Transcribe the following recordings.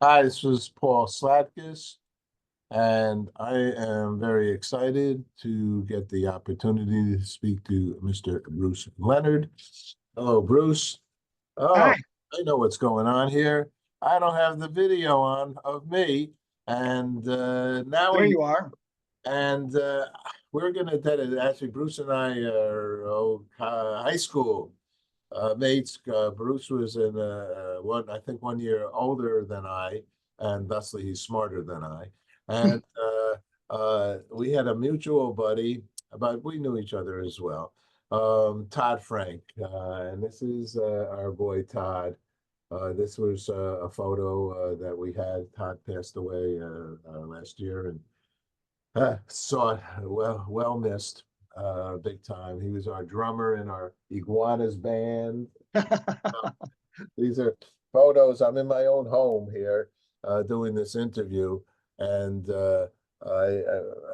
Hi, this is Paul Slatkus, and I am very excited to get the opportunity to speak to Mr. Bruce Leonard. Hello, Bruce. Oh, Hi, I know what's going on here. I don't have the video on of me, and now there we you are. and we're going to dedicate. Actually, Bruce and I are high school mates. Bruce was in I think 1 year older than I, and thusly he's smarter than I. And we had a mutual buddy, but we knew each other as well. Todd Frank, and this is our boy Todd. This was a photo that we had. Todd passed away last year, and saw it well missed, big time. He was our drummer in our Iguanas band. These are photos. I'm in my own home here, doing this interview, and I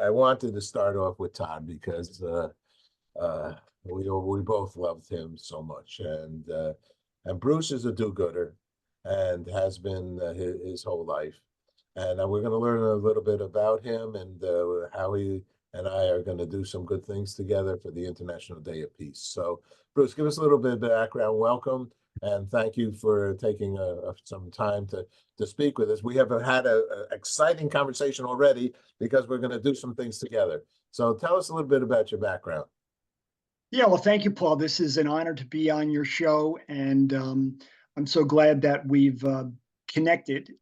I wanted to start off with Todd because we both loved him so much, and Bruce is a do-gooder, and has been his whole life, and we're going to learn a little bit about him and how he and I are going to do some good things together for the International Day of Peace. So, Bruce, give us a little bit of background. Welcome, and thank you for taking some time to speak with us. We have had a exciting conversation already because we're going to do some things together. So, tell us a little bit about your background. Yeah, well, thank you, Paul. This is an honor to be on your show, and I'm so glad that we've connected.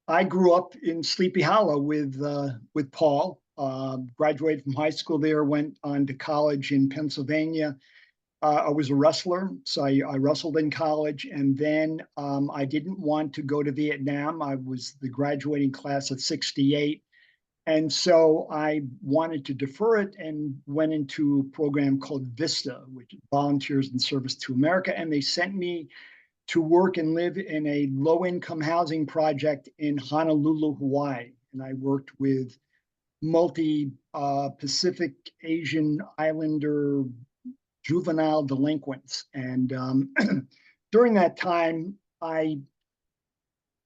I grew up in Sleepy Hollow with Paul. Graduated from high school there, went on to college in Pennsylvania. I was a wrestler, so I wrestled in college, and then I didn't want to go to Vietnam. I was the graduating class of '68. And so I wanted to defer it and went into a program called VISTA, which is Volunteers in Service to America. And they sent me to work and live in a low income housing project in Honolulu, Hawaii. And I worked with multi Pacific Asian Islander juvenile delinquents. And during that time, I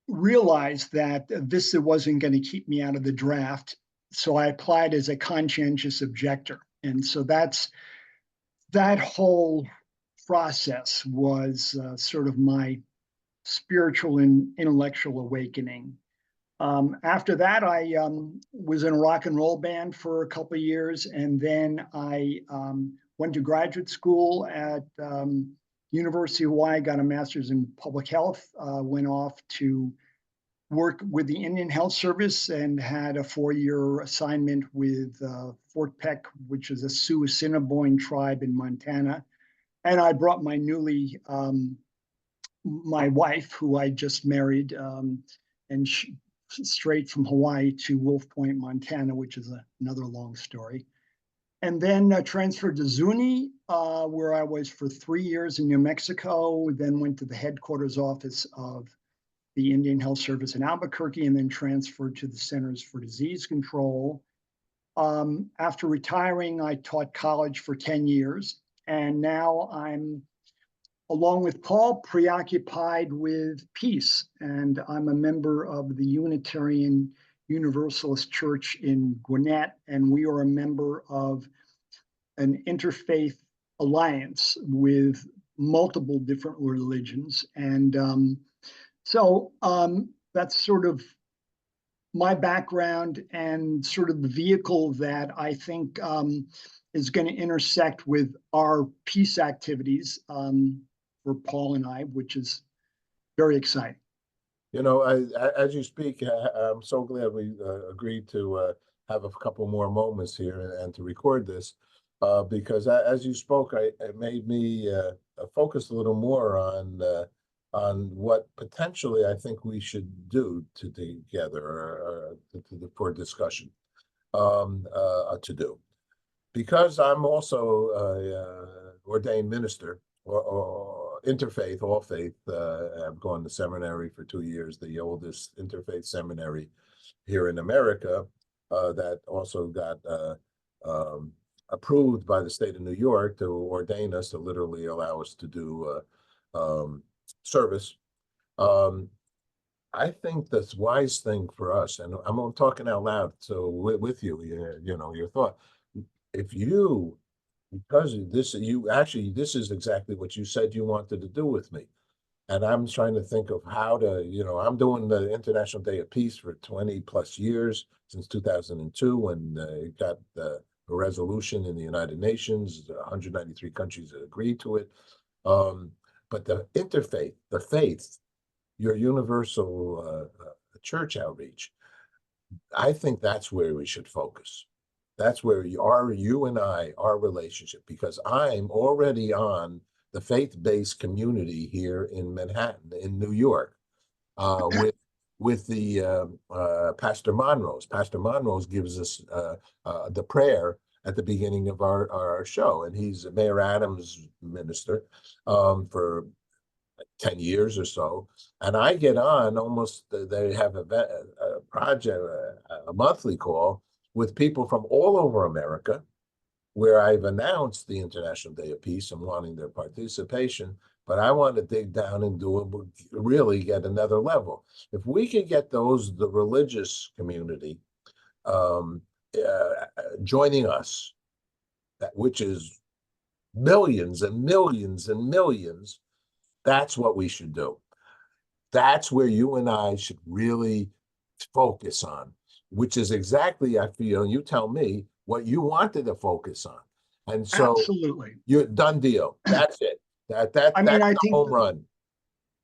realized that VISTA wasn't going to keep me out of the draft. So I applied as a conscientious objector. And so that whole process was sort of my spiritual and intellectual awakening. After that, I was in a rock and roll band for a couple of years, and then I went to graduate school at University of Hawaii, got a master's in public health, went off to work with the Indian Health Service and had a 4-year assignment with Fork Peck, which is a Sioux Assiniboine tribe in Montana. And I brought my my wife, who I just married, and straight from Hawaii to Wolf Point, Montana, which is another long story. And then transferred to Zuni, where I was for 3 years in New Mexico, then went to the headquarters office of the Indian Health Service in Albuquerque, and then transferred to the Centers for Disease Control. After retiring, I taught college for 10 years, and now I'm, along with Paul, preoccupied with peace. And I'm a member of the Unitarian Universalist Church in Gwinnett, and we are a member of an interfaith alliance with multiple different religions. And so that's sort of my background and sort of the vehicle that I think is going to intersect with our peace activities for Paul and I, which is very exciting. You know, as you speak, I'm so glad we agreed to have a couple more moments here and to record this, because as you spoke, it made me focus a little more on what potentially I think we should do together or for discussion to do. Because I'm also ordained minister or interfaith, all faith. I've gone to seminary for 2 years, the oldest interfaith seminary here in America, that also got approved by the state of New York to ordain us, to literally allow us to do service. Um, I think the wise thing for us, and I'm talking out loud, so with you, you know, your thought. If you, because this is exactly what you said you wanted to do with me. And I'm trying to think of how to, you know, I'm doing the International Day of Peace for 20 plus years, since 2002, when it got a resolution in the United Nations. 193 countries agreed to it. Um, but the interfaith, the faith, your universal church outreach, I think that's where we should focus. That's where you and I, our relationship, because I'm already on the faith-based community here in Manhattan, in New York, with the Pastor Monrose. Pastor Monrose gives us the prayer at the beginning of our show, and he's Mayor Adams' minister for 10 years or so. And I get on almost, they have a project, a monthly call with people from all over America, where I've announced the International Day of Peace and wanting their participation, but I want to dig down and do it, really get another level. If we could get the religious community um, joining us, which is millions and millions and millions, that's what we should do. That's where you and I should really focus on, which is exactly, I feel, you tell me what you wanted to focus on. And so Absolutely. you're done deal. That's it. I That's mean, I the think home run.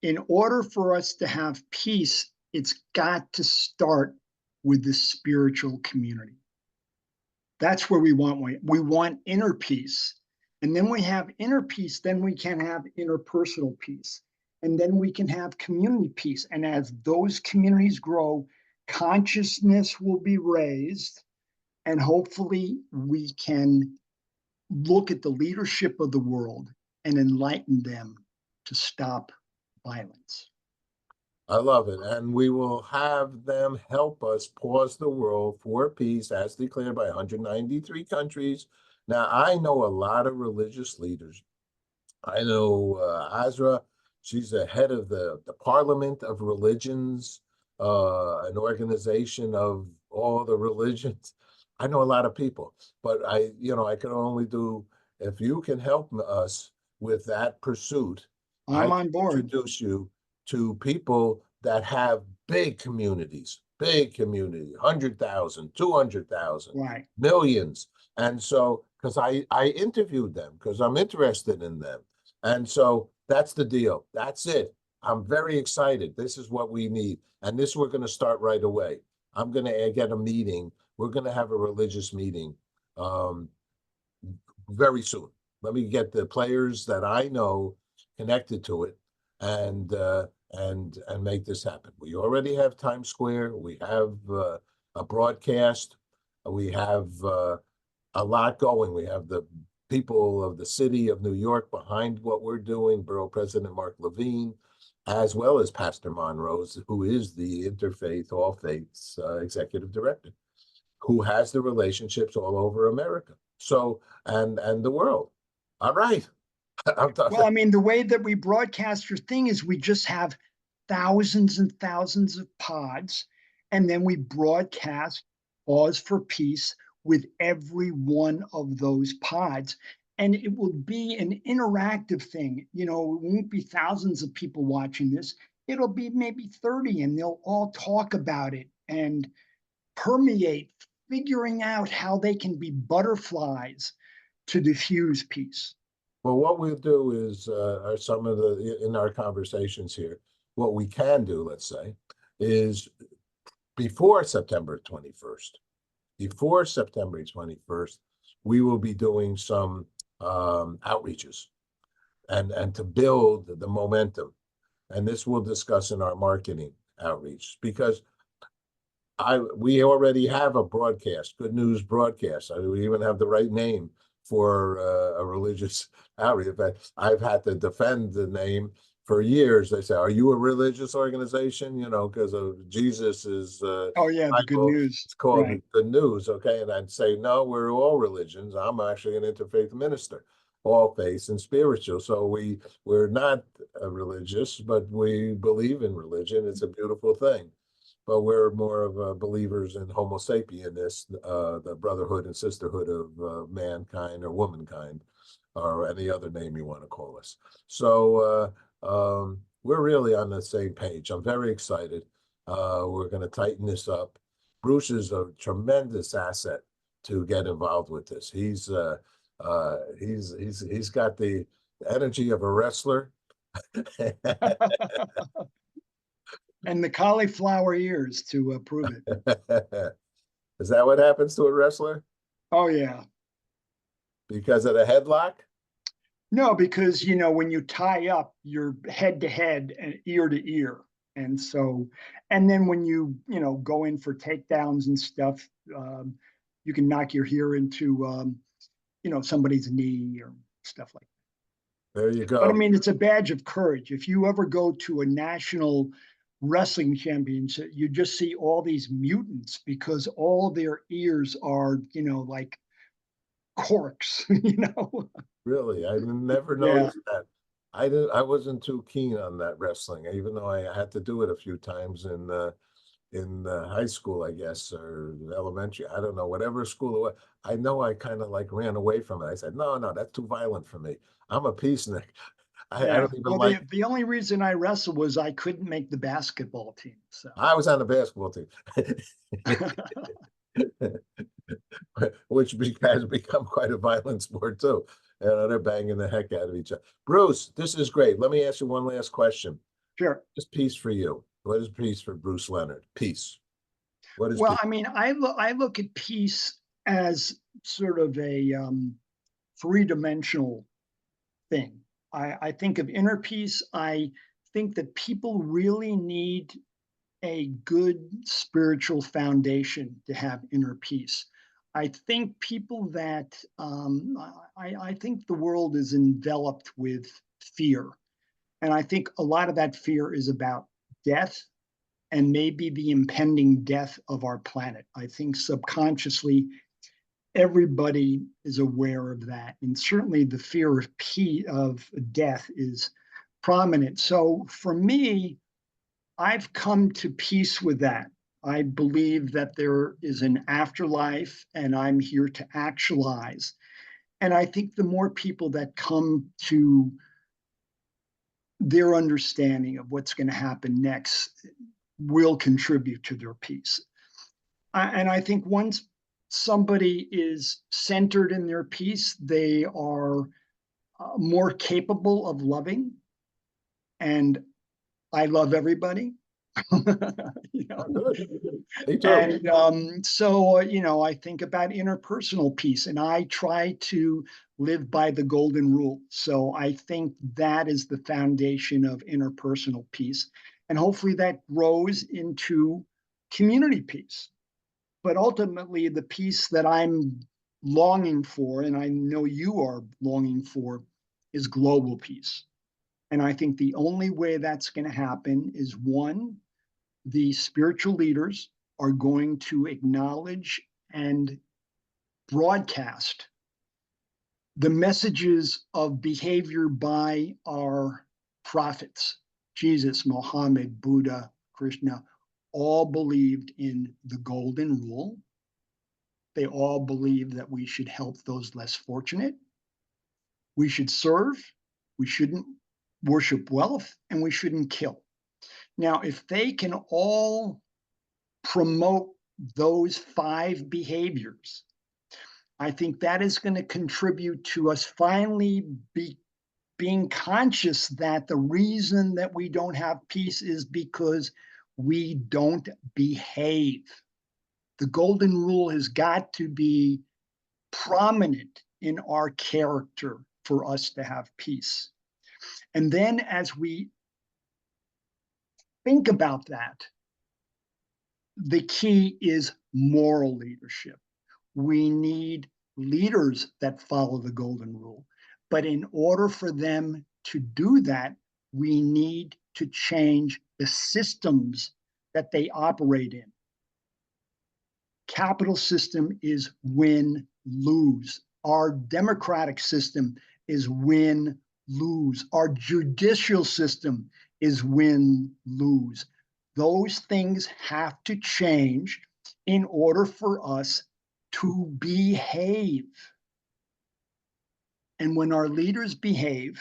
in order for us to have peace, it's got to start with the spiritual community. That's where we want. We want inner peace. And then we have inner peace, then we can have interpersonal peace. And then we can have community peace. And as those communities grow, consciousness will be raised. And hopefully we can look at the leadership of the world and enlighten them to stop violence. I love it. And we will have them help us pause the world for peace as declared by 193 countries. Now, I know a lot of religious leaders. I know Azra, she's the head of the Parliament of Religions, an organization of all the religions. I know a lot of people, but I can only do, if you can help us with that pursuit, I I'm can on board. introduce you to people that have big community, 100,000, 200,000, Right. millions. And so, because I interviewed them, because I'm interested in them. And so that's the deal. That's it. I'm very excited. This is what we need. And this we're going to start right away. I'm going to get a meeting. We're going to have a religious meeting um, very soon. Let me get the players that I know connected to it and make this happen. We already have Times Square. We have a broadcast. We have a lot going. We have the people of the city of New York behind what we're doing, Borough President Mark Levine, as well as Pastor Monrose, who is the Interfaith All Faiths Executive Director, who has the relationships all over America. So, and the world. All right. Well, I mean, the way that we broadcast your thing is we just have thousands and thousands of pods, and then we broadcast Pause for Peace with every one of those pods. And it will be an interactive thing. You know, it won't be thousands of people watching this. It'll be maybe 30, and they'll all talk about it and permeate, figuring out how they can be butterflies to diffuse peace. Well, what we'll do is, are some of in our conversations here, what we can do, let's say, is before September 21st, we will be doing some outreaches and to build the momentum. And this we'll discuss in our marketing outreach, because we already have a broadcast, Good News Broadcast. We even have the right name for a religious outreach. In fact, I've had to defend the name for years. They say, "Are you a religious organization?" You know, because of Jesus's Oh yeah, the good Bible. news. It's called Right. Good News, okay? And I'd say, no, we're all religions. I'm actually an interfaith minister. all faiths and spiritual. So we're not religious, but we believe in religion. It's a beautiful thing. But we're more of believers in Homo sapienness, the brotherhood and sisterhood of mankind or womankind, or any other name you want to call us. So we're really on the same page. I'm very excited. We're going to tighten this up. Bruce is a tremendous asset to get involved with this. He's got the energy of a wrestler. And the cauliflower ears to prove it. Is that what happens to a wrestler? Oh, yeah. Because of the headlock? No, because, you know, when you tie up, you're head to head and ear to ear. And so, and then when you know, go in for takedowns and stuff, you can knock your ear into, you know, somebody's knee or stuff like that. There you go. But I mean, it's a badge of courage. If you ever go to a national wrestling championship, you just see all these mutants because all their ears are, you know, like corks, you know. Really, I never noticed that. I wasn't too keen on that wrestling, even though I had to do it a few times in high school, I guess, or elementary. I don't know, whatever school it was. I know I kind of like ran away from it. I said, no, that's too violent for me. I'm a peacenik. I don't even Well, like. the only reason I wrestled was I couldn't make the basketball team. So I was on the basketball team, which has become quite a violent sport too. They're banging the heck out of each other. Bruce, this is great. Let me ask you one last question. Sure. Just peace for you. What is peace for Bruce Leonard? Peace. What is Well, peace? I mean, I look at peace as sort of a three-dimensional thing. I think of inner peace. I think that people really need a good spiritual foundation to have inner peace. I think people that I think the world is enveloped with fear, and I think a lot of that fear is about death and maybe the impending death of our planet. I think subconsciously everybody is aware of that, and certainly the fear of death is prominent. So for me, I've come to peace with that. I believe that there is an afterlife and I'm here to actualize. And I think the more people that come to their understanding of what's going to happen next will contribute to their peace. And I think once somebody is centered in their peace, they are more capable of loving. And I love everybody. You know? Me too. And so, you know, I think about interpersonal peace, and I try to live by the golden rule. So I think that is the foundation of interpersonal peace. And hopefully that grows into community peace. But ultimately, the peace that I'm longing for, and I know you are longing for, is global peace. And I think the only way that's going to happen is one, the spiritual leaders are going to acknowledge and broadcast the messages of behavior by our prophets. Jesus, Mohammed, Buddha, Krishna, all believed in the golden rule. They all believed that we should help those less fortunate. We should serve. We shouldn't worship wealth, and we shouldn't kill. Now, if they can all promote those 5 behaviors, I think that is going to contribute to us finally being conscious that the reason that we don't have peace is because we don't behave. The golden rule has got to be prominent in our character for us to have peace. And then as we think about that, the key is moral leadership. We need leaders that follow the golden rule. But in order for them to do that, we need to change the systems that they operate in. Capital system is win-lose. Our democratic system is win-lose. Our judicial system is win-lose. Those things have to change in order for us to behave. And when our leaders behave,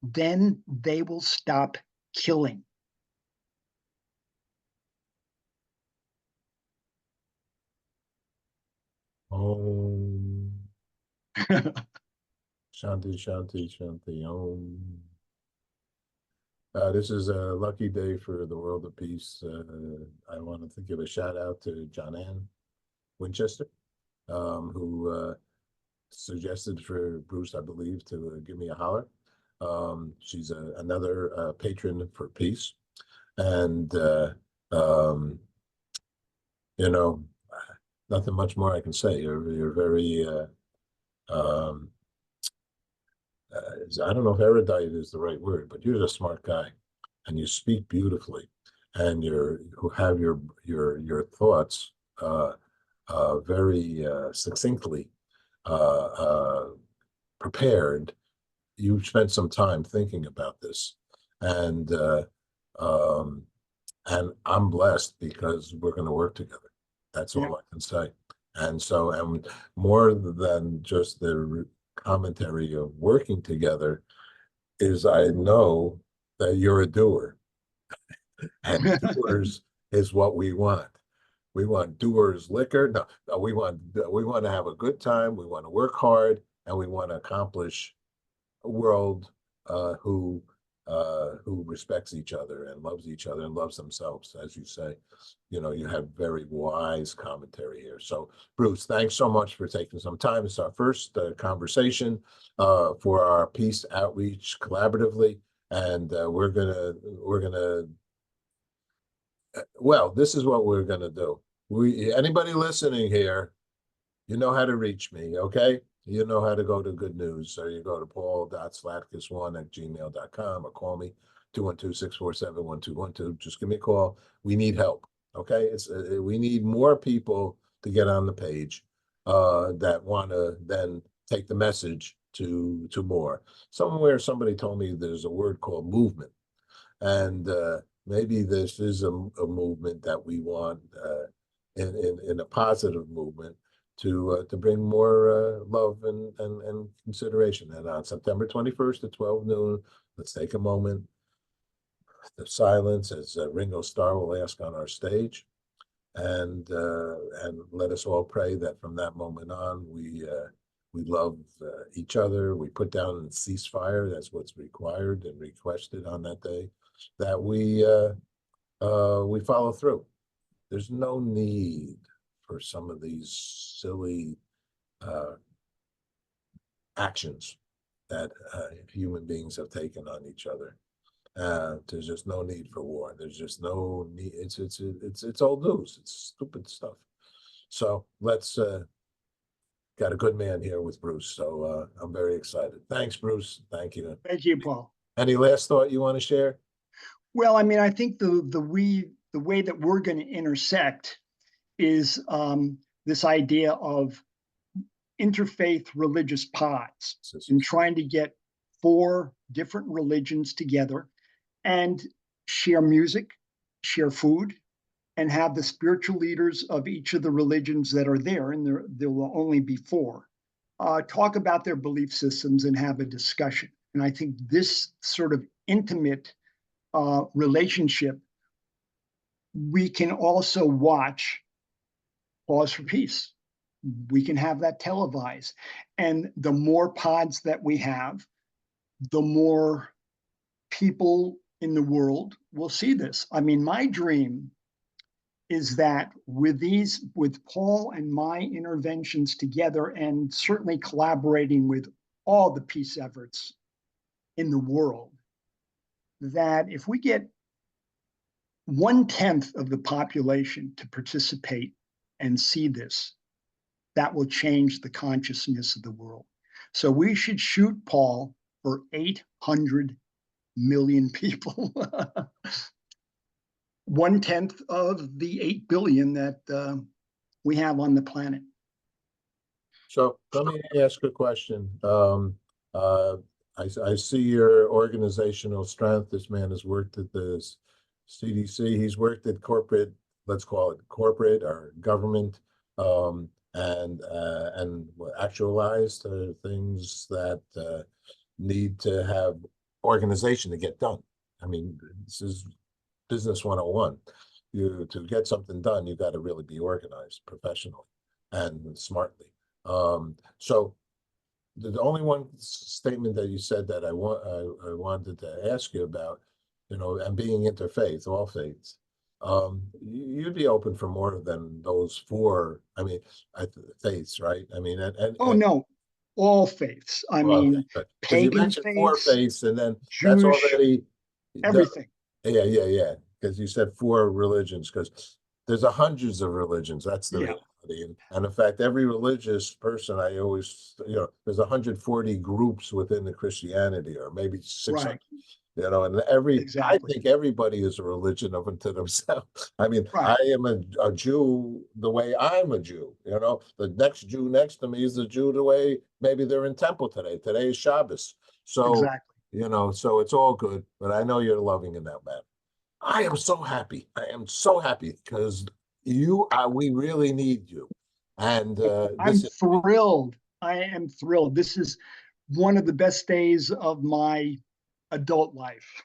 then they will stop killing. Shanti, Shanti, Shanti. Om. This is a lucky day for the world of peace. I wanted to give a shout out to John Ann Winchester, who suggested for Bruce, I believe, to give me a holler. She's another patron for peace. And, you know, nothing much more I can say. You're very, I don't know if erudite is the right word, but you're a smart guy, and you speak beautifully, and who have your thoughts very succinctly prepared. You spent some time thinking about this, and I'm blessed because we're going to work together. That's all I can say. And so, and more than just the commentary of working together is I know that you're a doer, and doers is what we want. We want doers liquor. No, we want to have a good time. We want to work hard, and we want to accomplish a world who respects each other and loves themselves, as you say. You know, you have very wise commentary here. So, Bruce, thanks so much for taking some time. It's our first conversation for our peace outreach collaboratively, and we're gonna. Well, this is what we're gonna do. Anybody listening here, you know how to reach me, okay? You know how to go to Good News. So you go to paul.slatkus1@gmail.com or call me 212-647-1212. Just give me a call. We need help. Okay. We need more people to get on the page that want to then take the message to more. Somewhere somebody told me there's a word called movement. And maybe this is a movement that we want in a positive movement to bring more love and consideration. And on September 21st at 12 noon, let's take a moment of silence as Ringo Starr will ask on our stage, and let us all pray that from that moment on we love each other. We put down a ceasefire. That's what's required and requested on that day. That we follow through. There's no need for some of these silly actions that human beings have taken on each other. There's just no need for war. There's just no need. It's old news. It's stupid stuff. So let's got a good man here with Bruce. So I'm very excited. Thanks, Bruce. Thank you. Thank you, Paul. Any last thought you want to share? Well, I mean, I think the way that we're going to intersect is this idea of interfaith religious pods and trying to get 4 different religions together and share music, share food, and have the spiritual leaders of each of the religions that are there, and there will only be 4, talk about their belief systems and have a discussion. And I think this sort of intimate relationship, we can also watch Pause for Peace. We can have that televised. And the more pods that we have, the more people in the world will see this. I mean, my dream is that with Paul and my interventions together, and certainly collaborating with all the peace efforts in the world, that if we get 1/10 of the population to participate and see this, that will change the consciousness of the world. So we should shoot, Paul, for 800 million people. 1/10 of the 8 billion that we have on the planet. So let me ask a question. I see your organizational strength. This man has worked at the CDC. He's worked at corporate, let's call it corporate or government, and actualized things that need to have organization to get done. I mean, this is business 101. To get something done, you got to really be organized professionally and smartly. So the only one statement that you said that I wanted to ask you about, and being interfaith, all faiths, you'd be open for more than those four. I mean, faiths, right? I mean, Oh, no, all faiths. I well, mean, because you pagan mentioned four faiths, faiths, and then that's Jewish, already everything. yeah. Because you said four religions, because there's hundreds of religions. That's the Yeah, reality. And in fact, every religious person, I always, there's 140 groups within the Christianity, or maybe 600. right, And I exactly. think everybody is a religion of unto themselves. I mean, Right, I am a Jew the way I'm a Jew. The next Jew next to me is a Jew the way maybe they're in temple today. Today is Shabbos. So, exactly. so it's all good, but I know you're loving in that manner. I am so happy. I am so happy because we really need you. And I'm thrilled. I am thrilled. This is one of the best days of my adult life.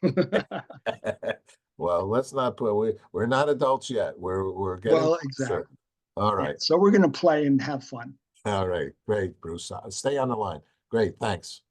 well, let's not put we're not adults yet. We're getting Well, closer. exactly. All Yeah, right. so we're going to play and have fun. All right. Great, Bruce. Stay on the line. Great. Thanks.